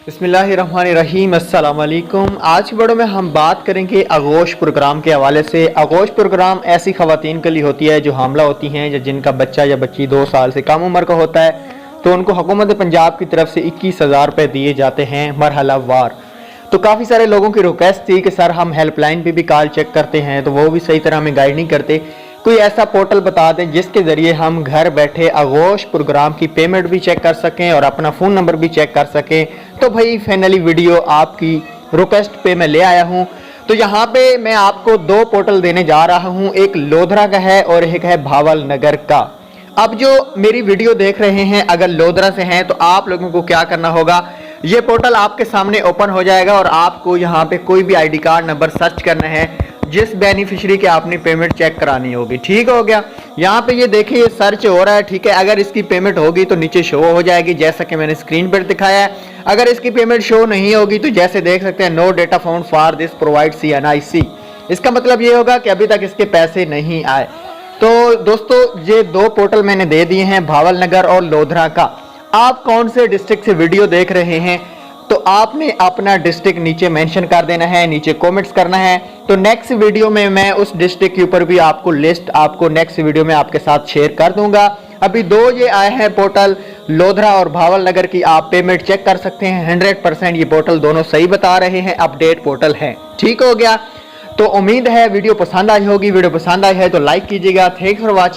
बिस्मिल्लाहिर्रहमानिर्रहीम, अस्सलाम वालेकुम। आज की वीडियो में हम बात करेंगे आगोश प्रोग्राम के हवाले से। आगोश प्रोग्राम ऐसी ख़वातीन के लिए होती है जो हामला होती हैं या जिनका बच्चा या बच्ची 2 साल से कम उम्र का होता है, तो उनको हुकूमत पंजाब की तरफ से 21,000 रुपये दिए जाते हैं मरहला वार। तो काफ़ी सारे लोगों की रिक्वेस्ट थी कि सर हम हेल्पलाइन पे भी कॉल चेक करते हैं, तो वो भी सही तरह हमें गाइड नहीं करते। कोई ऐसा पोर्टल बता दें जिसके ज़रिए हम घर बैठे आगोश प्रोग्राम की पेमेंट भी चेक कर सकें और अपना फ़ोन नंबर भी चेक कर सकें। तो भाई फाइनली वीडियो आपकी रिक्वेस्ट पे मैं ले आया हूं। तो यहाँ पे मैं आपको 2 पोर्टल देने जा रहा हूं, एक लोधरा का है और एक है भावल नगर का। अब जो मेरी वीडियो देख रहे हैं अगर लोधरा से हैं तो आप लोगों को क्या करना होगा, ये पोर्टल आपके सामने ओपन हो जाएगा और आपको यहाँ पे कोई भी आईडी कार्ड नंबर सर्च करना है जिस बेनिफिशियरी के आपने पेमेंट चेक करानी होगी। ठीक हो गया, यहाँ पे ये देखिए ये सर्च हो रहा है। ठीक है, अगर इसकी पेमेंट होगी तो नीचे शो हो जाएगी जैसा कि मैंने स्क्रीन पर दिखाया है। अगर इसकी पेमेंट शो नहीं होगी तो जैसे देख सकते हैं no data found for this provide CNIC, इसका मतलब ये होगा कि अभी तक इसके पैसे नहीं आए। तो दोस्तों ये 2 पोर्टल मैंने दे दिए हैं, भावल नगर और लोधरा का। आप कौन से डिस्ट्रिक्ट से वीडियो देख रहे हैं तो आपने अपना डिस्ट्रिक्ट नीचे मेंशन कर देना है, नीचे कमेंट्स करना है। तो नेक्स्ट वीडियो में मैं उस डिस्ट्रिक्ट के ऊपर भी आपको लिस्ट आपको नेक्स्ट वीडियो में आपके साथ शेयर कर दूंगा। अभी 2 ये आए हैं पोर्टल लोधरा और भावल नगर की, आप पेमेंट चेक कर सकते हैं। 100% ये पोर्टल दोनों सही बता रहे हैं, अपडेट पोर्टल है। ठीक हो गया, तो उम्मीद है वीडियो पसंद आई होगी। वीडियो पसंद आई है तो लाइक कीजिएगा। Thanks for watching.